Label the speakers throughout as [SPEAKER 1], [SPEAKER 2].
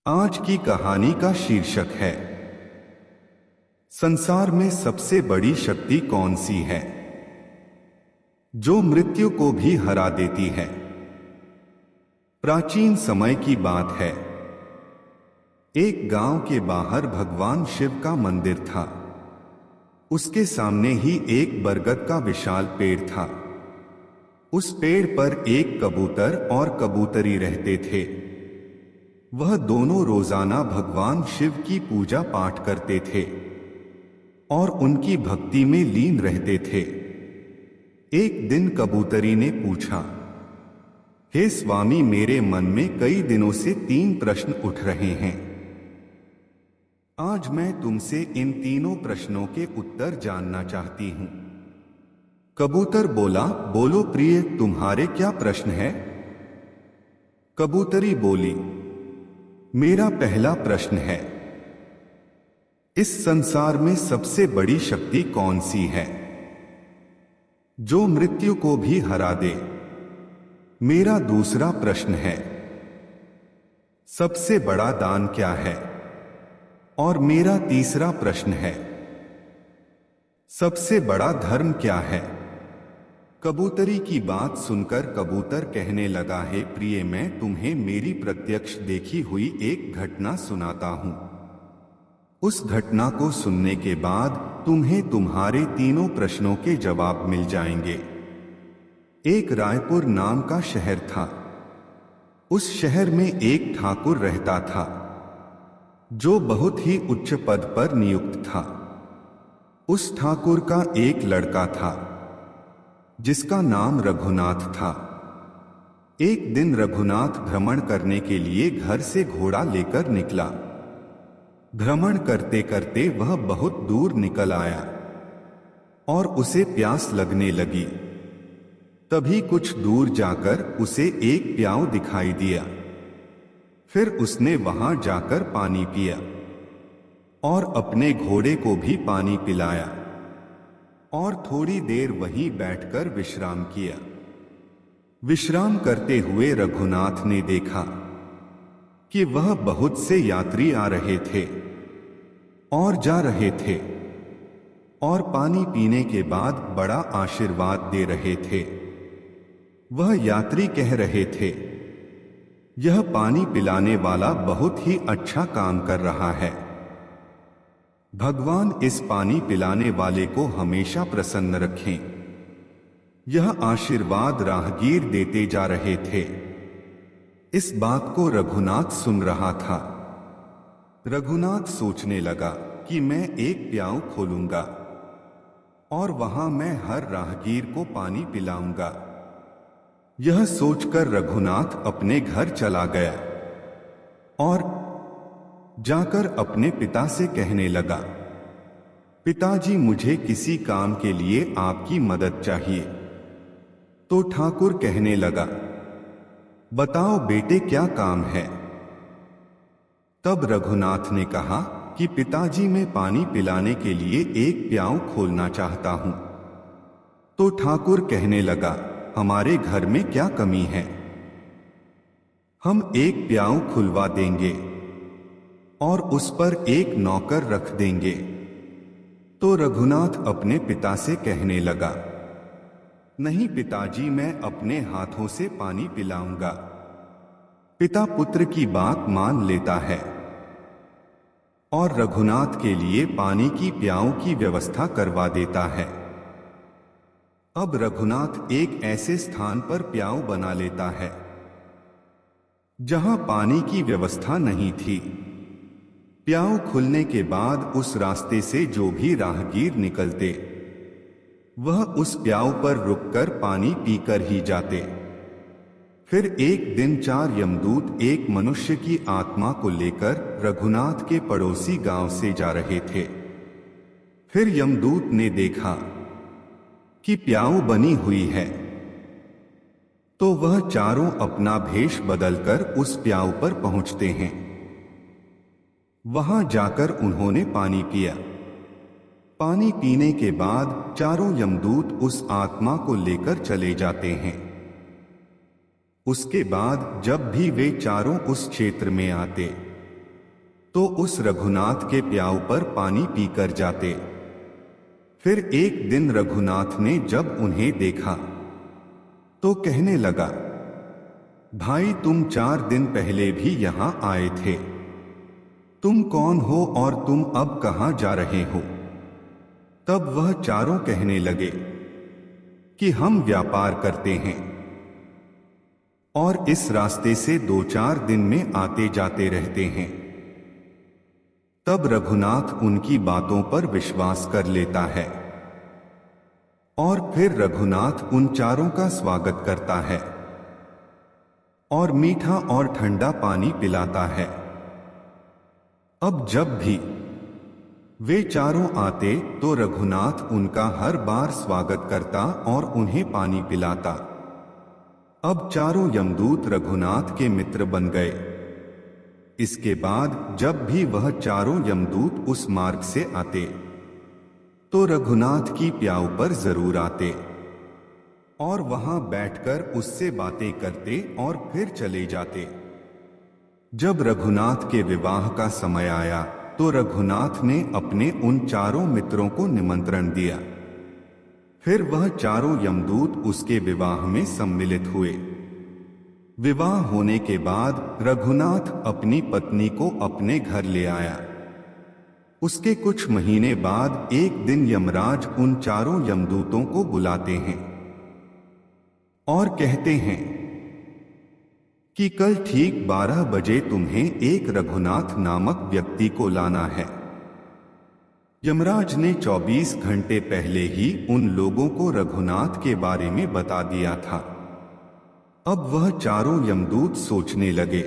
[SPEAKER 1] आज की कहानी का शीर्षक है संसार में सबसे बड़ी शक्ति कौन सी है जो मृत्यु को भी हरा देती है। प्राचीन समय की बात है। एक गांव के बाहर भगवान शिव का मंदिर था। उसके सामने ही एक बरगद का विशाल पेड़ था। उस पेड़ पर एक कबूतर और कबूतरी रहते थे। वह दोनों रोजाना भगवान शिव की पूजा पाठ करते थे और उनकी भक्ति में लीन रहते थे। एक दिन कबूतरी ने पूछा, हे स्वामी, मेरे मन में कई दिनों से 3 प्रश्न उठ रहे हैं। आज मैं तुमसे इन तीनों प्रश्नों के उत्तर जानना चाहती हूं। कबूतर बोला, बोलो प्रिय, तुम्हारे क्या प्रश्न है? कबूतरी बोली, मेरा पहला प्रश्न है, इस संसार में सबसे बड़ी शक्ति कौन सी है जो मृत्यु को भी हरा दे? मेरा दूसरा प्रश्न है, सबसे बड़ा दान क्या है? और मेरा तीसरा प्रश्न है, सबसे बड़ा धर्म क्या है? कबूतरी की बात सुनकर कबूतर कहने लगा, है प्रिय, मैं तुम्हें मेरी प्रत्यक्ष देखी हुई एक घटना सुनाता हूं। उस घटना को सुनने के बाद तुम्हें तुम्हारे तीनों प्रश्नों के जवाब मिल जाएंगे। एक रायपुर नाम का शहर था। उस शहर में एक ठाकुर रहता था जो बहुत ही उच्च पद पर नियुक्त था। उस ठाकुर का एक लड़का था जिसका नाम रघुनाथ था। एक दिन रघुनाथ भ्रमण करने के लिए घर से घोड़ा लेकर निकला। भ्रमण करते करते वह बहुत दूर निकल आया और उसे प्यास लगने लगी। तभी कुछ दूर जाकर उसे एक प्याऊ दिखाई दिया। फिर उसने वहां जाकर पानी पिया और अपने घोड़े को भी पानी पिलाया और थोड़ी देर वहीं बैठकर विश्राम किया। विश्राम करते हुए रघुनाथ ने देखा कि वह बहुत से यात्री आ रहे थे और जा रहे थे और पानी पीने के बाद बड़ा आशीर्वाद दे रहे थे। वह यात्री कह रहे थे, यह पानी पिलाने वाला बहुत ही अच्छा काम कर रहा है। भगवान इस पानी पिलाने वाले को हमेशा प्रसन्न रखें। यह आशीर्वाद राहगीर देते जा रहे थे। इस बात को रघुनाथ सुन रहा था। रघुनाथ सोचने लगा कि मैं एक प्याऊ खोलूंगा और वहां मैं हर राहगीर को पानी पिलाऊंगा। यह सोचकर रघुनाथ अपने घर चला गया और जाकर अपने पिता से कहने लगा, पिताजी, मुझे किसी काम के लिए आपकी मदद चाहिए। तो ठाकुर कहने लगा, बताओ बेटे, क्या काम है? तब रघुनाथ ने कहा कि पिताजी, मैं पानी पिलाने के लिए एक प्याऊ खोलना चाहता हूं। तो ठाकुर कहने लगा, हमारे घर में क्या कमी है? हम एक प्याऊ खुलवा देंगे और उस पर एक नौकर रख देंगे। तो रघुनाथ अपने पिता से कहने लगा, नहीं पिताजी, मैं अपने हाथों से पानी पिलाऊंगा। पिता पुत्र की बात मान लेता है और रघुनाथ के लिए पानी की प्याऊ की व्यवस्था करवा देता है। अब रघुनाथ एक ऐसे स्थान पर प्याऊ बना लेता है जहां पानी की व्यवस्था नहीं थी। प्याऊ खुलने के बाद उस रास्ते से जो भी राहगीर निकलते वह उस प्याऊ पर रुककर पानी पीकर ही जाते। फिर एक दिन 4 यमदूत एक मनुष्य की आत्मा को लेकर रघुनाथ के पड़ोसी गांव से जा रहे थे। फिर यमदूत ने देखा कि प्याऊ बनी हुई है, तो वह चारों अपना भेष बदलकर उस प्याऊ पर पहुंचते हैं। वहां जाकर उन्होंने पानी पिया। पानी पीने के बाद चारों यमदूत उस आत्मा को लेकर चले जाते हैं। उसके बाद जब भी वे चारों उस क्षेत्र में आते तो उस रघुनाथ के प्याऊ पर पानी पीकर जाते। फिर एक दिन रघुनाथ ने जब उन्हें देखा तो कहने लगा, भाई तुम 4 दिन पहले भी यहां आए थे। तुम कौन हो और तुम अब कहां जा रहे हो? तब वह चारों कहने लगे कि हम व्यापार करते हैं और इस रास्ते से 2-4 दिन में आते जाते रहते हैं। तब रघुनाथ उनकी बातों पर विश्वास कर लेता है और फिर रघुनाथ उन चारों का स्वागत करता है और मीठा और ठंडा पानी पिलाता है। अब जब भी वे चारों आते तो रघुनाथ उनका हर बार स्वागत करता और उन्हें पानी पिलाता। अब चारों यमदूत रघुनाथ के मित्र बन गए। इसके बाद जब भी वह चारों यमदूत उस मार्ग से आते तो रघुनाथ की प्याऊ पर जरूर आते और वहां बैठकर उससे बातें करते और फिर चले जाते। जब रघुनाथ के विवाह का समय आया तो रघुनाथ ने अपने उन चारों मित्रों को निमंत्रण दिया। फिर वह चारों यमदूत उसके विवाह में सम्मिलित हुए। विवाह होने के बाद रघुनाथ अपनी पत्नी को अपने घर ले आया। उसके कुछ महीने बाद एक दिन यमराज उन चारों यमदूतों को बुलाते हैं और कहते हैं कि कल ठीक 12 बजे तुम्हें एक रघुनाथ नामक व्यक्ति को लाना है। यमराज ने 24 घंटे पहले ही उन लोगों को रघुनाथ के बारे में बता दिया था। अब वह चारों यमदूत सोचने लगे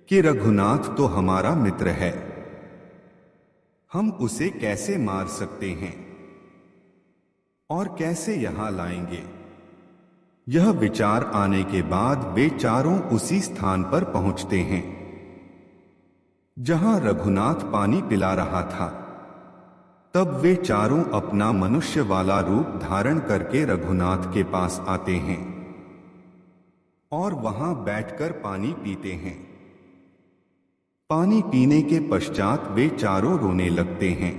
[SPEAKER 1] कि रघुनाथ तो हमारा मित्र है, हम उसे कैसे मार सकते हैं और कैसे यहां लाएंगे। यह विचार आने के बाद वे चारों उसी स्थान पर पहुंचते हैं जहां रघुनाथ पानी पिला रहा था। तब वे चारों अपना मनुष्य वाला रूप धारण करके रघुनाथ के पास आते हैं और वहां बैठकर पानी पीते हैं। पानी पीने के पश्चात वे चारों रोने लगते हैं।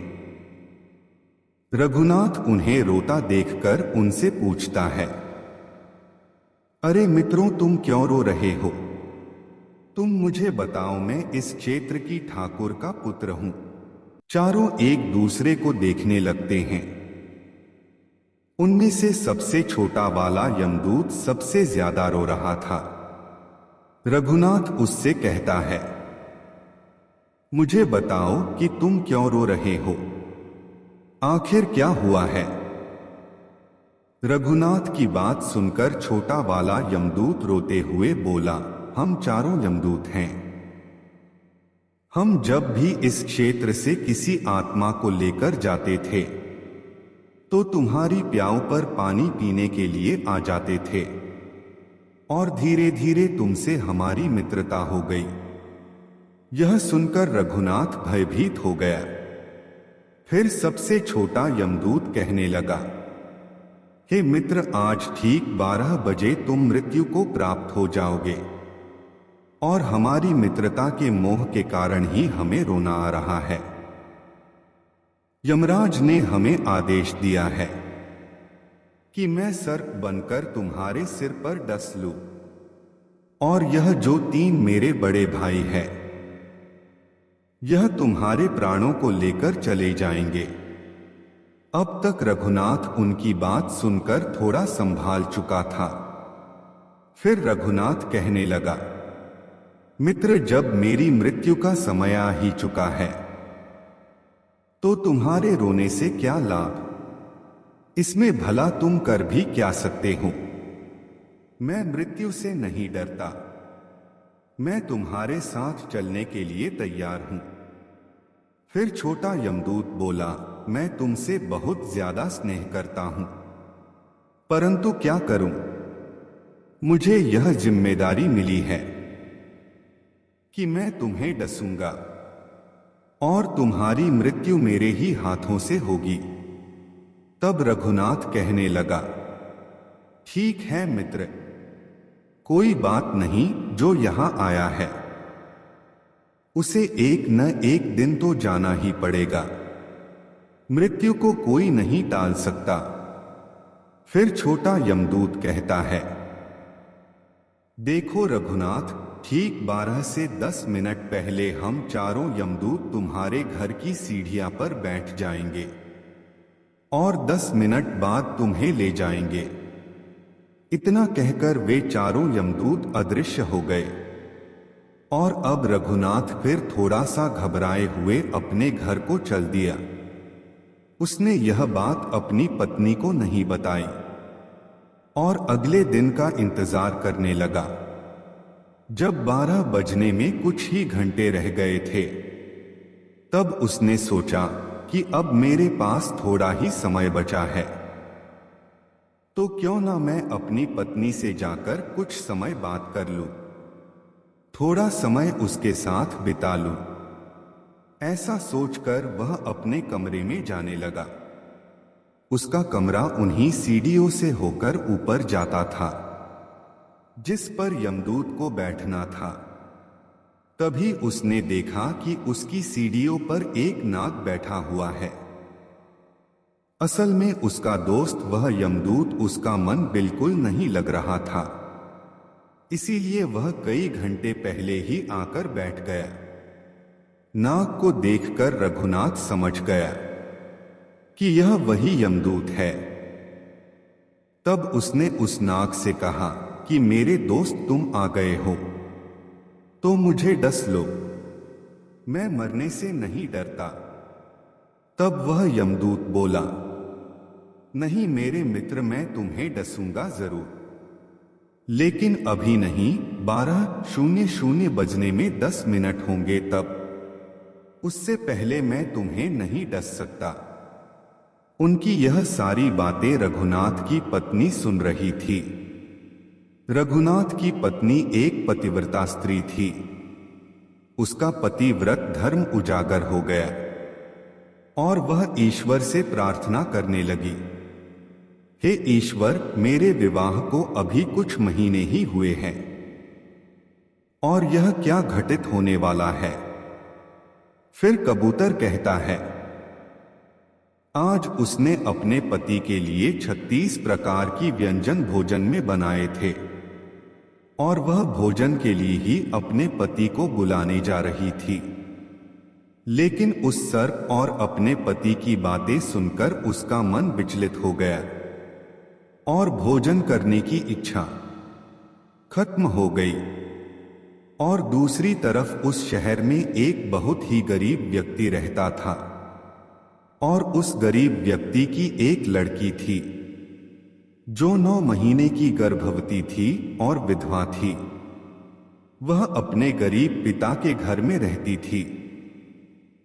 [SPEAKER 1] रघुनाथ उन्हें रोता देखकर उनसे पूछता है, अरे मित्रों, तुम क्यों रो रहे हो? तुम मुझे बताओ, मैं इस क्षेत्र की ठाकुर का पुत्र हूं। चारों एक दूसरे को देखने लगते हैं। उनमें से सबसे छोटा वाला यमदूत सबसे ज्यादा रो रहा था। रघुनाथ उससे कहता है, मुझे बताओ कि तुम क्यों रो रहे हो? आखिर क्या हुआ है? रघुनाथ की बात सुनकर छोटा वाला यमदूत रोते हुए बोला, हम चारों यमदूत हैं। हम जब भी इस क्षेत्र से किसी आत्मा को लेकर जाते थे तो तुम्हारी प्याऊ पर पानी पीने के लिए आ जाते थे और धीरे धीरे तुमसे हमारी मित्रता हो गई। यह सुनकर रघुनाथ भयभीत हो गया। फिर सबसे छोटा यमदूत कहने लगा, हे मित्र, आज ठीक 12 बजे तुम मृत्यु को प्राप्त हो जाओगे और हमारी मित्रता के मोह के कारण ही हमें रोना आ रहा है। यमराज ने हमें आदेश दिया है कि मैं सर्प बनकर तुम्हारे सिर पर डस लूं और यह जो 3 मेरे बड़े भाई हैं, यह तुम्हारे प्राणों को लेकर चले जाएंगे। अब तक रघुनाथ उनकी बात सुनकर थोड़ा संभाल चुका था। फिर रघुनाथ कहने लगा, मित्र, जब मेरी मृत्यु का समय आ ही चुका है तो तुम्हारे रोने से क्या लाभ? इसमें भला तुम कर भी क्या सकते हो? मैं मृत्यु से नहीं डरता। मैं तुम्हारे साथ चलने के लिए तैयार हूं। फिर छोटा यमदूत बोला, मैं तुमसे बहुत ज्यादा स्नेह करता हूं, परंतु क्या करूं? मुझे यह जिम्मेदारी मिली है कि मैं तुम्हें डसूंगा और तुम्हारी मृत्यु मेरे ही हाथों से होगी। तब रघुनाथ कहने लगा, ठीक है मित्र, कोई बात नहीं, जो यहां आया है उसे एक न एक दिन तो जाना ही पड़ेगा। मृत्यु को कोई नहीं टाल सकता। फिर छोटा यमदूत कहता है, देखो रघुनाथ, ठीक 12 से 10 मिनट पहले हम चारों यमदूत तुम्हारे घर की सीढ़ियां पर बैठ जाएंगे और 10 मिनट बाद तुम्हें ले जाएंगे। इतना कहकर वे चारों यमदूत अदृश्य हो गए और अब रघुनाथ फिर थोड़ा सा घबराए हुए अपने घर को चल दिया। उसने यह बात अपनी पत्नी को नहीं बताई और अगले दिन का इंतजार करने लगा। जब 12 बजने में कुछ ही घंटे रह गए थे, तब उसने सोचा कि अब मेरे पास थोड़ा ही समय बचा है, तो क्यों ना मैं अपनी पत्नी से जाकर कुछ समय बात कर लूं, थोड़ा समय उसके साथ बिता लूं। ऐसा सोचकर वह अपने कमरे में जाने लगा। उसका कमरा उन्हीं सीढ़ियों से होकर ऊपर जाता था जिस पर यमदूत को बैठना था। तभी उसने देखा कि उसकी सीढ़ियों पर एक नाग बैठा हुआ है। असल में उसका दोस्त वह यमदूत उसका मन बिल्कुल नहीं लग रहा था, इसीलिए वह कई घंटे पहले ही आकर बैठ गया। नाग को देखकर रघुनाथ समझ गया कि यह वही यमदूत है। तब उसने उस नाग से कहा कि मेरे दोस्त, तुम आ गए हो तो मुझे डस लो, मैं मरने से नहीं डरता। तब वह यमदूत बोला, नहीं मेरे मित्र, मैं तुम्हें डसूंगा जरूर, लेकिन अभी नहीं। 12:00 बजने में 10 मिनट होंगे तब। उससे पहले मैं तुम्हें नहीं डस सकता। उनकी यह सारी बातें रघुनाथ की पत्नी सुन रही थी। रघुनाथ की पत्नी एक पतिव्रता स्त्री थी। उसका पतिव्रत धर्म उजागर हो गया और वह ईश्वर से प्रार्थना करने लगी, हे ईश्वर, मेरे विवाह को अभी कुछ महीने ही हुए हैं और यह क्या घटित होने वाला है। फिर कबूतर कहता है, आज उसने अपने पति के लिए 36 प्रकार की व्यंजन भोजन में बनाए थे और वह भोजन के लिए ही अपने पति को बुलाने जा रही थी। लेकिन उस सर्प और अपने पति की बातें सुनकर उसका मन विचलित हो गया और भोजन करने की इच्छा खत्म हो गई। और दूसरी तरफ उस शहर में एक बहुत ही गरीब व्यक्ति रहता था और उस गरीब व्यक्ति की एक लड़की थी जो 9 महीने की गर्भवती थी और विधवा थी। वह अपने गरीब पिता के घर में रहती थी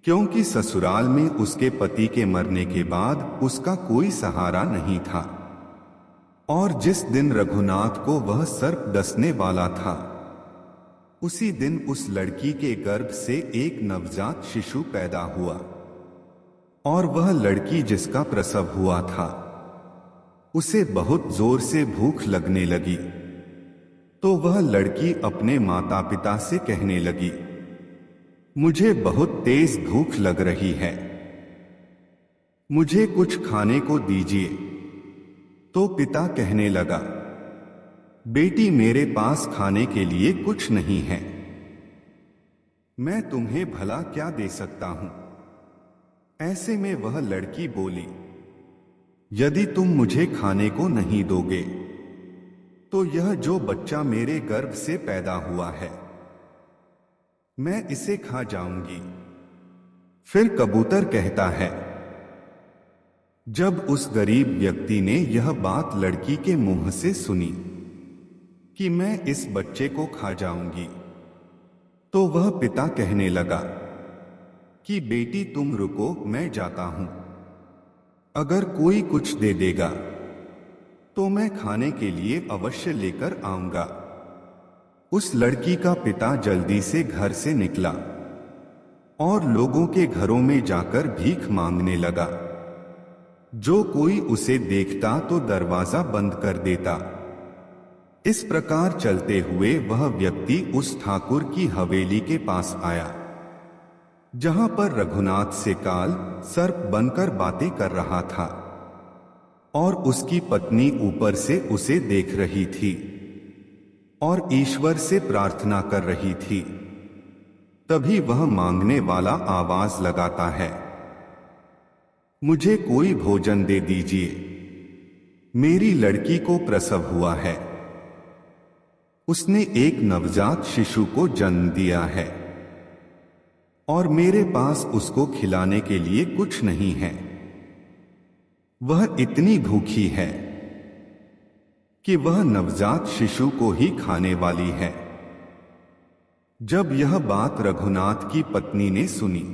[SPEAKER 1] क्योंकि ससुराल में उसके पति के मरने के बाद उसका कोई सहारा नहीं था। और जिस दिन रघुनाथ को वह सर्प डसने वाला था, उसी दिन उस लड़की के गर्भ से एक नवजात शिशु पैदा हुआ और वह लड़की जिसका प्रसव हुआ था, उसे बहुत जोर से भूख लगने लगी। तो वह लड़की अपने माता पिता से कहने लगी, मुझे बहुत तेज भूख लग रही है, मुझे कुछ खाने को दीजिए। तो पिता कहने लगा, बेटी, मेरे पास खाने के लिए कुछ नहीं है, मैं तुम्हें भला क्या दे सकता हूं। ऐसे में वह लड़की बोली, यदि तुम मुझे खाने को नहीं दोगे तो यह जो बच्चा मेरे गर्भ से पैदा हुआ है, मैं इसे खा जाऊंगी। फिर कबूतर कहता है, जब उस गरीब व्यक्ति ने यह बात लड़की के मुंह से सुनी कि मैं इस बच्चे को खा जाऊंगी, तो वह पिता कहने लगा कि बेटी तुम रुको, मैं जाता हूं, अगर कोई कुछ दे देगा तो मैं खाने के लिए अवश्य लेकर आऊंगा। उस लड़की का पिता जल्दी से घर से निकला और लोगों के घरों में जाकर भीख मांगने लगा। जो कोई उसे देखता तो दरवाजा बंद कर देता। इस प्रकार चलते हुए वह व्यक्ति उस ठाकुर की हवेली के पास आया जहां पर रघुनाथ से काल सर्प बनकर बातें कर रहा था और उसकी पत्नी ऊपर से उसे देख रही थी और ईश्वर से प्रार्थना कर रही थी। तभी वह मांगने वाला आवाज लगाता है, मुझे कोई भोजन दे दीजिए, मेरी लड़की को प्रसव हुआ है, उसने एक नवजात शिशु को जन्म दिया है और मेरे पास उसको खिलाने के लिए कुछ नहीं है। वह इतनी भूखी है कि वह नवजात शिशु को ही खाने वाली है। जब यह बात रघुनाथ की पत्नी ने सुनी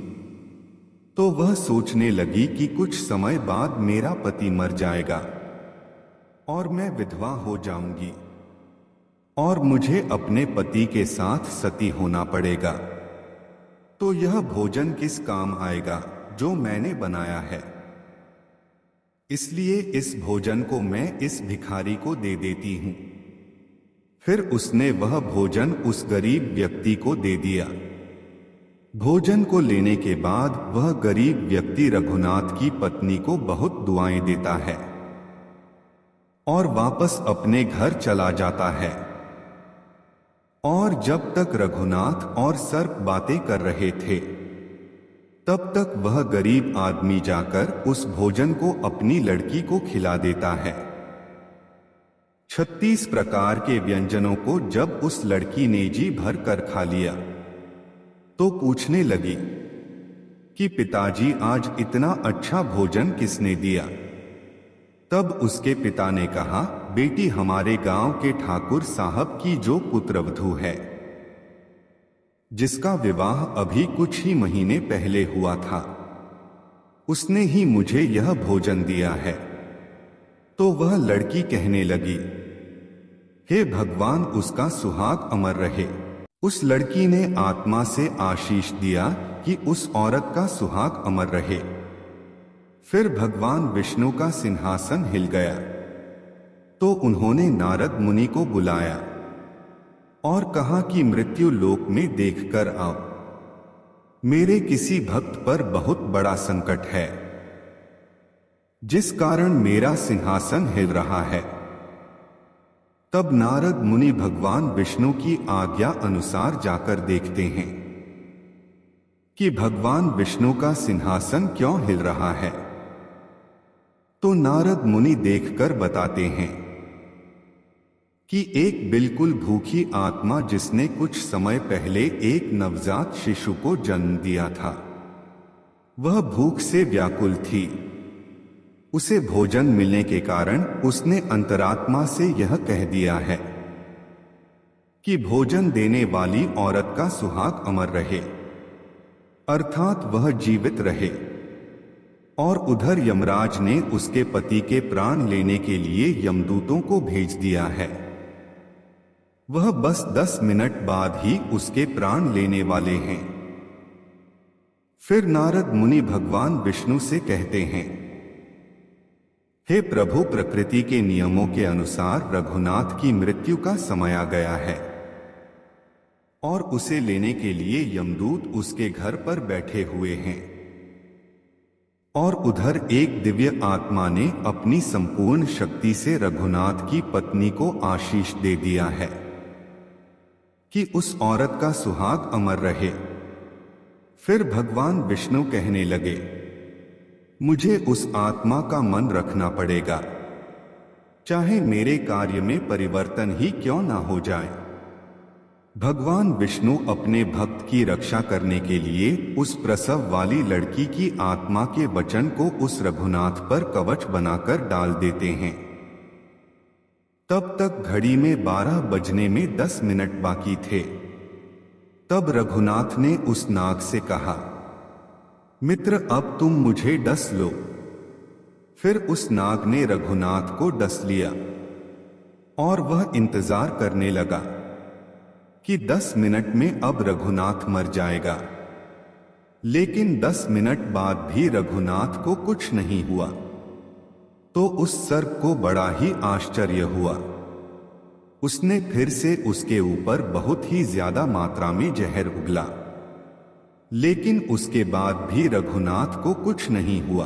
[SPEAKER 1] तो वह सोचने लगी कि कुछ समय बाद मेरा पति मर जाएगा और मैं विधवा हो जाऊंगी और मुझे अपने पति के साथ सती होना पड़ेगा, तो यह भोजन किस काम आएगा जो मैंने बनाया है। इसलिए इस भोजन को मैं इस भिखारी को दे देती हूं। फिर उसने वह भोजन उस गरीब व्यक्ति को दे दिया। भोजन को लेने के बाद वह गरीब व्यक्ति रघुनाथ की पत्नी को बहुत दुआएं देता है और वापस अपने घर चला जाता है। और जब तक रघुनाथ और सर्प बातें कर रहे थे तब तक वह गरीब आदमी जाकर उस भोजन को अपनी लड़की को खिला देता है। 36 प्रकार के व्यंजनों को जब उस लड़की ने जी भर कर खा लिया तो पूछने लगी कि पिताजी आज इतना अच्छा भोजन किसने दिया। तब उसके पिता ने कहा, बेटी हमारे गांव के ठाकुर साहब की जो पुत्रवधू है, जिसका विवाह अभी कुछ ही महीने पहले हुआ था, उसने ही मुझे यह भोजन दिया है। तो वह लड़की कहने लगी, हे भगवान उसका सुहाग अमर रहे। उस लड़की ने आत्मा से आशीष दिया कि उस औरत का सुहाग अमर रहे। फिर भगवान विष्णु का सिंहासन हिल गया तो उन्होंने नारद मुनि को बुलाया और कहा कि मृत्यु लोक में देखकर आओ, मेरे किसी भक्त पर बहुत बड़ा संकट है जिस कारण मेरा सिंहासन हिल रहा है। तब नारद मुनि भगवान विष्णु की आज्ञा अनुसार जाकर देखते हैं कि भगवान विष्णु का सिंहासन क्यों हिल रहा है। तो नारद मुनि देखकर बताते हैं कि एक बिल्कुल भूखी आत्मा जिसने कुछ समय पहले एक नवजात शिशु को जन्म दिया था, वह भूख से व्याकुल थी। उसे भोजन मिलने के कारण उसने अंतरात्मा से यह कह दिया है कि भोजन देने वाली औरत का सुहाग अमर रहे, अर्थात वह जीवित रहे। और उधर यमराज ने उसके पति के प्राण लेने के लिए यमदूतों को भेज दिया है। वह बस 10 मिनट बाद ही उसके प्राण लेने वाले हैं। फिर नारद मुनि भगवान विष्णु से कहते हैं, हे प्रभु, प्रकृति के नियमों के अनुसार रघुनाथ की मृत्यु का समय आ गया है और उसे लेने के लिए यमदूत उसके घर पर बैठे हुए हैं। और उधर एक दिव्य आत्मा ने अपनी संपूर्ण शक्ति से रघुनाथ की पत्नी को आशीष दे दिया है कि उस औरत का सुहाग अमर रहे। फिर भगवान विष्णु कहने लगे, मुझे उस आत्मा का मन रखना पड़ेगा, चाहे मेरे कार्य में परिवर्तन ही क्यों ना हो जाए। भगवान विष्णु अपने भक्त की रक्षा करने के लिए उस प्रसव वाली लड़की की आत्मा के वचन को उस रघुनाथ पर कवच बनाकर डाल देते हैं। तब तक घड़ी में 12 बजने में 10 मिनट बाकी थे। तब रघुनाथ ने उस नाग से कहा, मित्र, अब तुम मुझे डस लो। फिर उस नाग ने रघुनाथ को डस लिया और वह इंतजार करने लगा कि 10 मिनट में अब रघुनाथ मर जाएगा। लेकिन 10 मिनट बाद भी रघुनाथ को कुछ नहीं हुआ। तो उस सर्प को बड़ा ही आश्चर्य हुआ। उसने फिर से उसके ऊपर बहुत ही ज्यादा मात्रा में जहर उगला। लेकिन उसके बाद भी रघुनाथ को कुछ नहीं हुआ।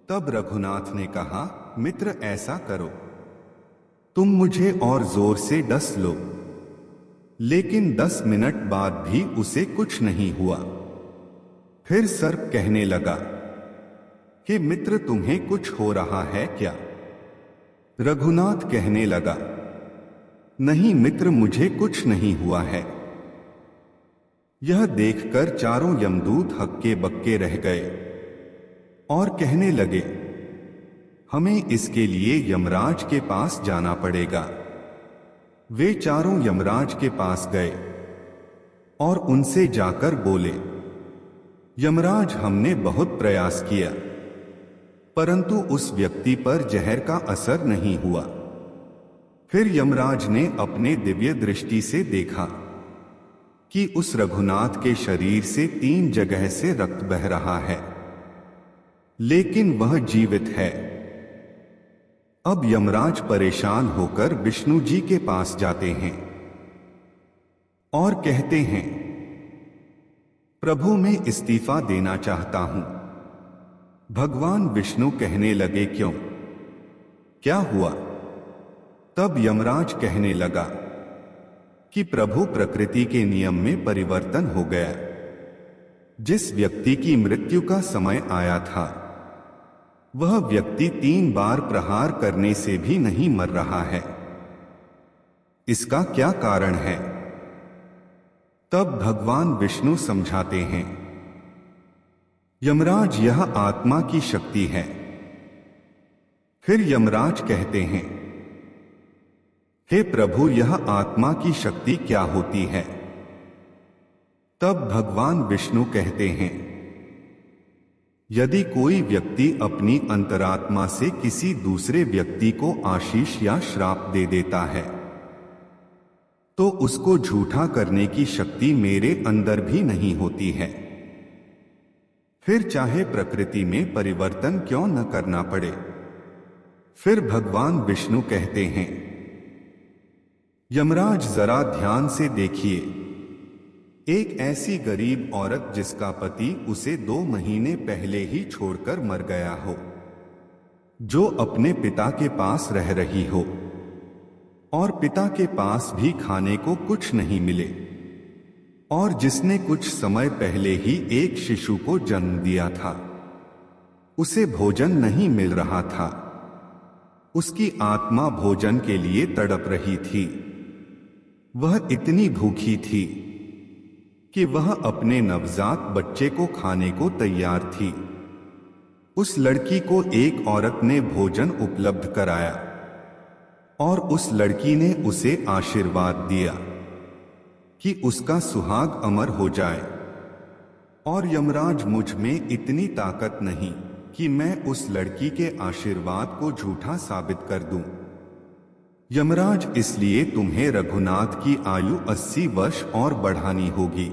[SPEAKER 1] तब रघुनाथ ने कहा, मित्र ऐसा करो, तुम मुझे और जोर से डस लो। लेकिन 10 मिनट बाद भी उसे कुछ नहीं हुआ। फिर सर्प कहने लगा कि मित्र तुम्हें कुछ हो रहा है क्या? रघुनाथ कहने लगा, नहीं मित्र, मुझे कुछ नहीं हुआ है। यह देखकर चारों यमदूत हक्के बक्के रह गए और कहने लगे, हमें इसके लिए यमराज के पास जाना पड़ेगा। वे चारों यमराज के पास गए और उनसे जाकर बोले, यमराज, हमने बहुत प्रयास किया परंतु उस व्यक्ति पर जहर का असर नहीं हुआ। फिर यमराज ने अपने दिव्य दृष्टि से देखा कि उस रघुनाथ के शरीर से 3 जगह से रक्त बह रहा है, लेकिन वह जीवित है। अब यमराज परेशान होकर विष्णु जी के पास जाते हैं और कहते हैं, प्रभु मैं इस्तीफा देना चाहता हूं। भगवान विष्णु कहने लगे, क्यों, क्या हुआ? तब यमराज कहने लगा कि प्रभु, प्रकृति के नियम में परिवर्तन हो गया। जिस व्यक्ति की मृत्यु का समय आया था वह व्यक्ति 3 बार प्रहार करने से भी नहीं मर रहा है। इसका क्या कारण है? तब भगवान विष्णु समझाते हैं, यमराज, यह आत्मा की शक्ति है। फिर यमराज कहते हैं, हे प्रभु, यह आत्मा की शक्ति क्या होती है? तब भगवान विष्णु कहते हैं, यदि कोई व्यक्ति अपनी अंतरात्मा से किसी दूसरे व्यक्ति को आशीष या श्राप दे देता है तो उसको झूठा करने की शक्ति मेरे अंदर भी नहीं होती है। फिर चाहे प्रकृति में परिवर्तन क्यों न करना पड़े। फिर भगवान विष्णु कहते हैं, यमराज, जरा ध्यान से देखिए, एक ऐसी गरीब औरत जिसका पति उसे 2 महीने पहले ही छोड़कर मर गया हो, जो अपने पिता के पास रह रही हो और पिता के पास भी खाने को कुछ नहीं मिले, और जिसने कुछ समय पहले ही एक शिशु को जन्म दिया था, उसे भोजन नहीं मिल रहा था। उसकी आत्मा भोजन के लिए तड़प रही थी। वह इतनी भूखी थी कि वह अपने नवजात बच्चे को खाने को तैयार थी। उस लड़की को एक औरत ने भोजन उपलब्ध कराया और उस लड़की ने उसे आशीर्वाद दिया कि उसका सुहाग अमर हो जाए। और यमराज, मुझ में इतनी ताकत नहीं कि मैं उस लड़की के आशीर्वाद को झूठा साबित कर दूं। यमराज, इसलिए तुम्हें रघुनाथ की आयु 80 वर्ष और बढ़ानी होगी।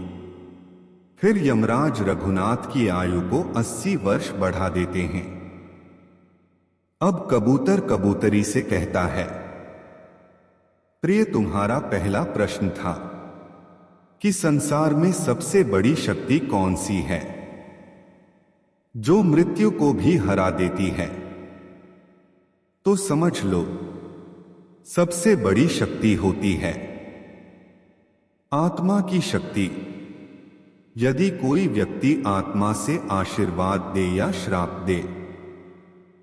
[SPEAKER 1] फिर यमराज रघुनाथ की आयु को 80 वर्ष बढ़ा देते हैं। अब कबूतर कबूतरी से कहता है, प्रिय, तुम्हारा पहला प्रश्न था कि संसार में सबसे बड़ी शक्ति कौन सी है जो मृत्यु को भी हरा देती है। तो समझ लो, सबसे बड़ी शक्ति होती है आत्मा की शक्ति। यदि कोई व्यक्ति आत्मा से आशीर्वाद दे या श्राप दे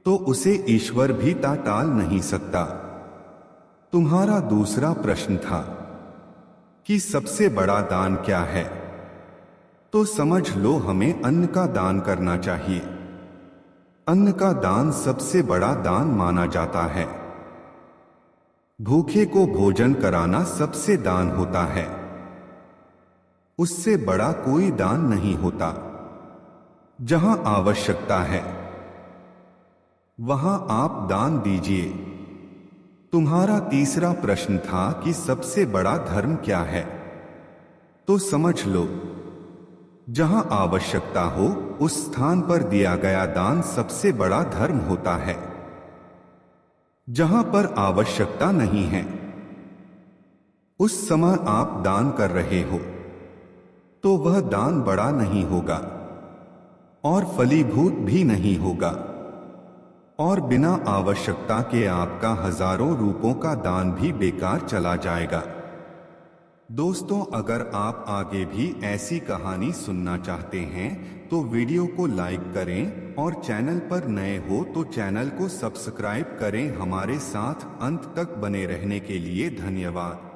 [SPEAKER 1] तो उसे ईश्वर भी टाल नहीं सकता। तुम्हारा दूसरा प्रश्न था कि सबसे बड़ा दान क्या है, तो समझ लो, हमें अन्न का दान करना चाहिए। अन्न का दान सबसे बड़ा दान माना जाता है। भूखे को भोजन कराना सबसे दान होता है। उससे बड़ा कोई दान नहीं होता। जहां आवश्यकता है वहां आप दान दीजिए। तुम्हारा तीसरा प्रश्न था कि सबसे बड़ा धर्म क्या है, तो समझ लो, जहां आवश्यकता हो उस स्थान पर दिया गया दान सबसे बड़ा धर्म होता है। जहां पर आवश्यकता नहीं है उस समय आप दान कर रहे हो तो वह दान बड़ा नहीं होगा और फलीभूत भी नहीं होगा, और बिना आवश्यकता के आपका हजारों रुपयों का दान भी बेकार चला जाएगा। दोस्तों, अगर आप आगे भी ऐसी कहानी सुनना चाहते हैं तो वीडियो को लाइक करें और चैनल पर नए हो तो चैनल को सब्सक्राइब करें। हमारे साथ अंत तक बने रहने के लिए धन्यवाद।